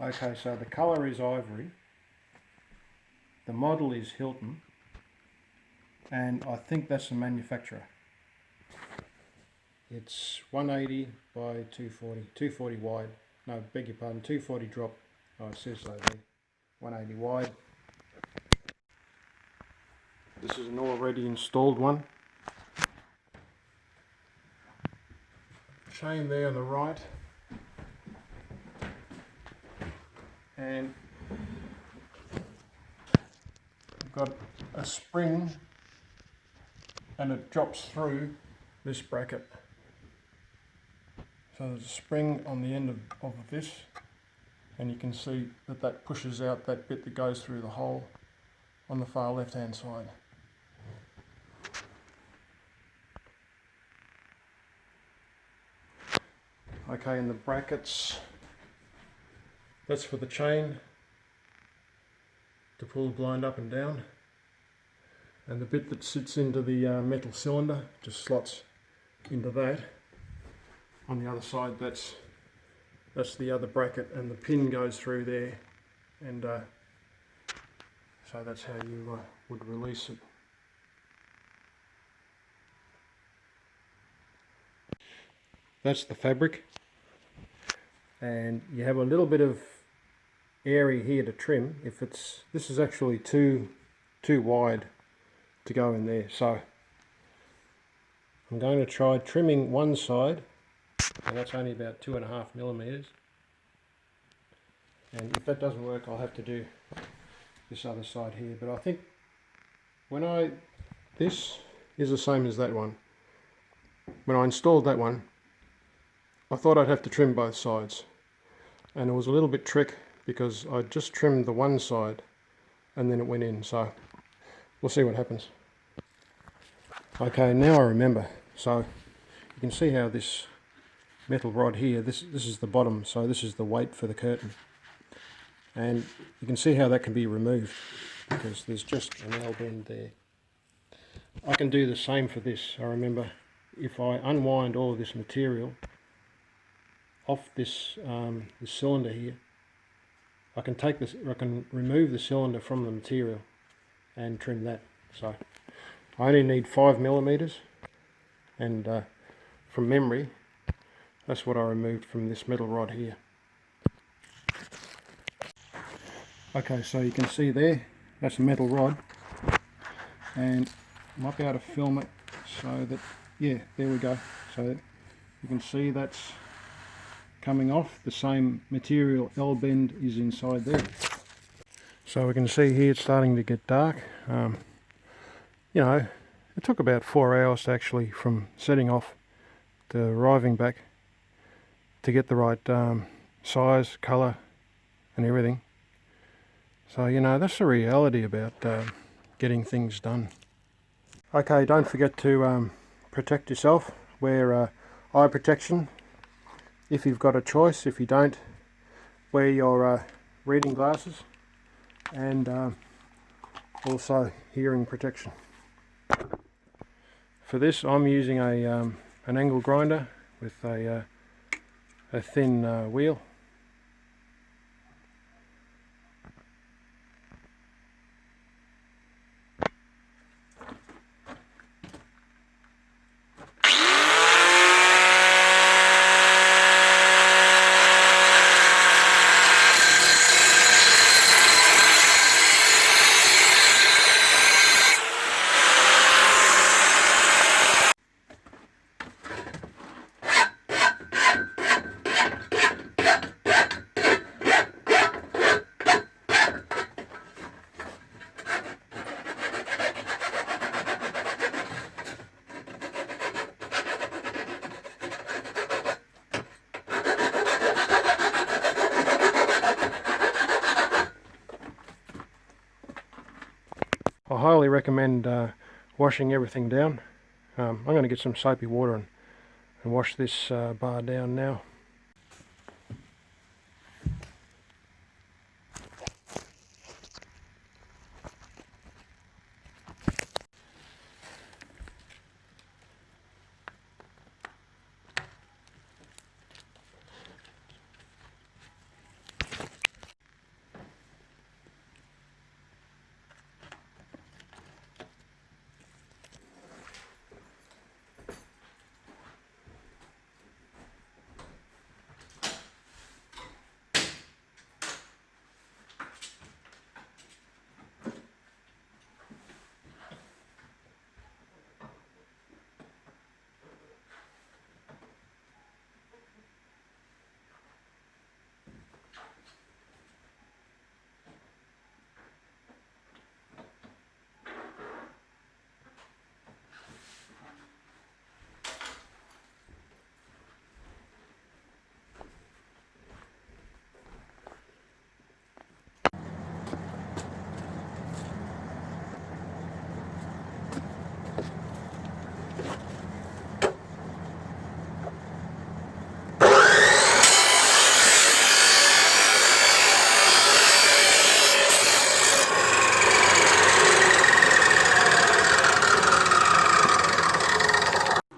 Okay, so the colour is ivory, the model is Hilton, and I think that's the manufacturer. It's 180 by 240, 240 wide, no, beg your pardon, 240 drop, oh it says so there, 180 wide. This is an already installed one. Chain there on the right, and I've got a spring and it drops through this bracket. So there's a spring on the end of this, and you can see that that pushes out that bit that goes through the hole on the far left hand side. Okay, and the brackets, that's for the chain to pull the blind up and down, and the bit that sits into the metal cylinder just slots into that. On the other side, that's the other bracket, and the pin goes through there, and so that's how you would release it. That's the fabric, and you have a little bit of area here to trim. If this is actually too wide to go in there, so I'm going to try trimming one side, and that's only about 2.5 millimeters. And if that doesn't work, I'll have to do this other side here. But I think this is the same as that one. When I installed that one, I thought I'd have to trim both sides, and it was a little bit trick because I just trimmed the one side and then it went in, so we'll see what happens. Okay, now I remember. So you can see how this metal rod here, this is the bottom, so this is the weight for the curtain, and you can see how that can be removed because there's just an L bend there. I can do the same for this. I remember if I unwind all of this material off this this cylinder here, I can remove the cylinder from the material and trim that. So I only need 5 millimeters, and from memory, that's what I removed from this metal rod here. Okay, so you can see there, that's a metal rod, and I might be able to film it so that, yeah, there we go. So you can see that's coming off. The same material, L bend, is inside there. So we can see here it's starting to get dark. You know, it took about 4 hours actually from setting off to arriving back to get the right size, colour and everything. So, you know, that's the reality about getting things done. Okay, don't forget to protect yourself. Wear eye protection if you've got a choice. If you don't, wear your reading glasses, and also hearing protection. For this, I'm using an angle grinder with a thin wheel. I highly recommend washing everything down. I'm going to get some soapy water and wash this bar down now.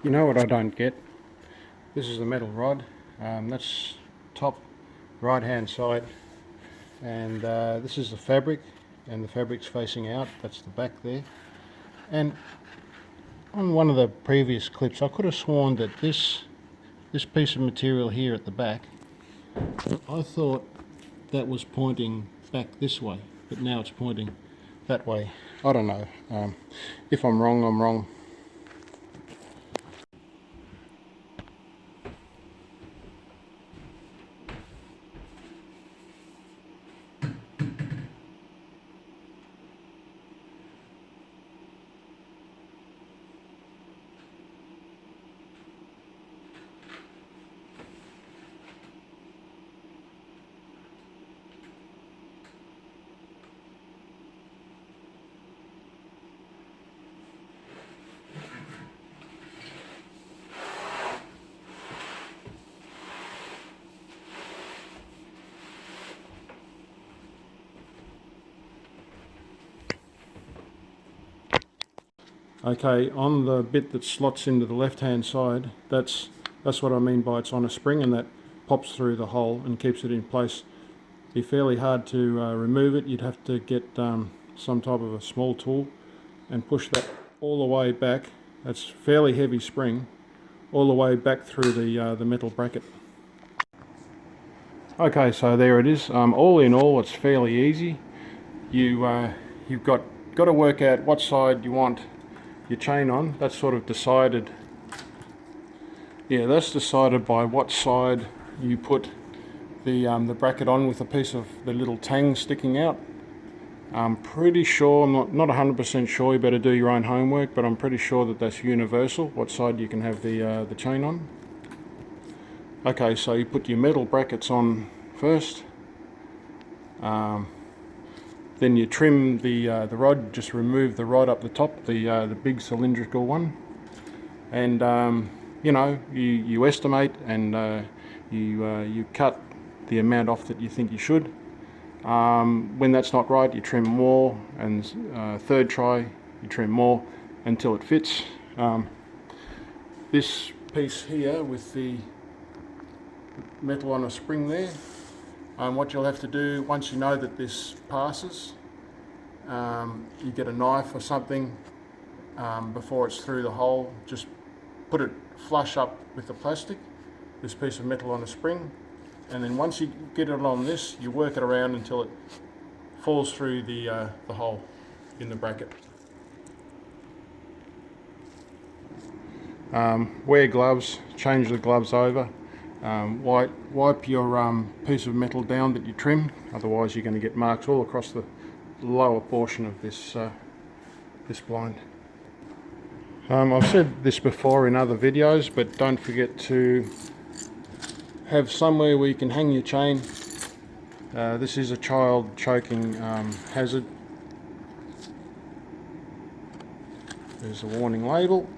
You know what I don't get? This is the metal rod. That's top right hand side, and this is the fabric, and the fabric's facing out. That's the back there. And on one of the previous clips I could have sworn that this piece of material here at the back, I thought that was pointing back this way, but now it's pointing that way. I don't know. If I'm wrong, I'm wrong. Okay, on the bit that slots into the left hand side, that's what I mean by it's on a spring, and that pops through the hole and keeps it in place. It'd be fairly hard to remove it. You'd have to get some type of a small tool and push that all the way back. That's fairly heavy spring, all the way back through the metal bracket. Okay, so there it is. All in all, it's fairly easy. You've got to work out what side you want your chain on. That's sort of decided. Yeah, that's decided by what side you put the bracket on with a piece of the little tang sticking out. I'm pretty sure, I'm not 100% sure, you better do your own homework, but I'm pretty sure that that's universal, what side you can have the chain on. Okay, so you put your metal brackets on first. Then you trim the rod, just remove the rod up the top, the big cylindrical one, and you know, you estimate, and you cut the amount off that you think you should. When that's not right, you trim more, and third try you trim more until it fits. This piece here with the metal on a spring there, what you'll have to do once you know that this passes, you get a knife or something before it's through the hole. Just put it flush up with the plastic, this piece of metal on a spring, and then once you get it on this, you work it around until it falls through the hole in the bracket. Wear gloves, change the gloves over. Wipe your piece of metal down that you trim, otherwise you're going to get marks all across the lower portion of this blind. I've said this before in other videos, but don't forget to have somewhere where you can hang your chain. This is a child choking hazard. There's a warning label.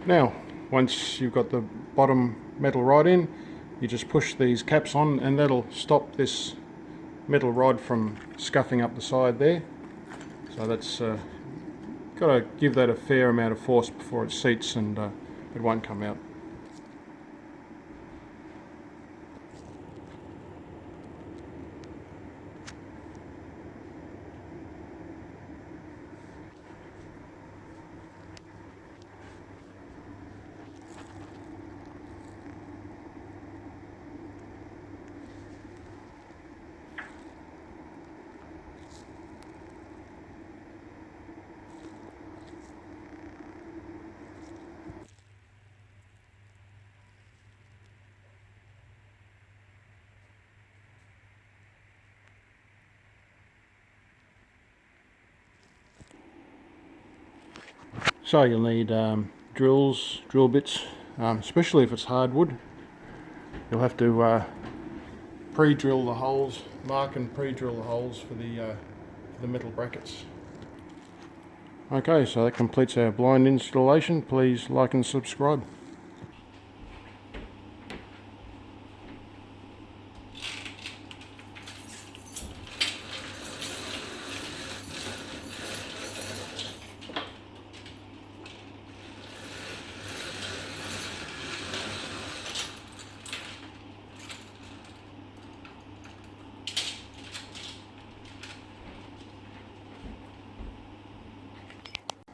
Now, once you've got the bottom metal rod in, you just push these caps on, and that'll stop this metal rod from scuffing up the side there. So that's got to give that a fair amount of force before it seats, and it won't come out. So you'll need drill bits, especially if it's hardwood. You'll have to pre-drill the holes, mark and pre-drill the holes for the metal brackets. Okay, so that completes our blind installation. Please like and subscribe.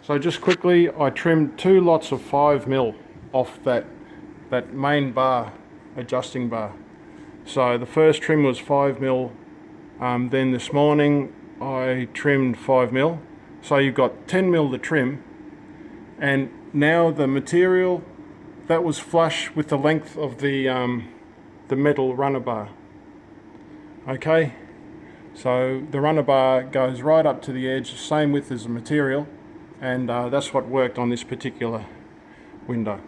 So just quickly, I trimmed 2 lots of 5mm off that main bar, adjusting bar. So the first trim was 5mm, then this morning I trimmed 5mm. So you've got 10mm to trim, and now the material that was flush with the length of the metal runner bar. Okay, so the runner bar goes right up to the edge, same width as the material, and that's what worked on this particular window.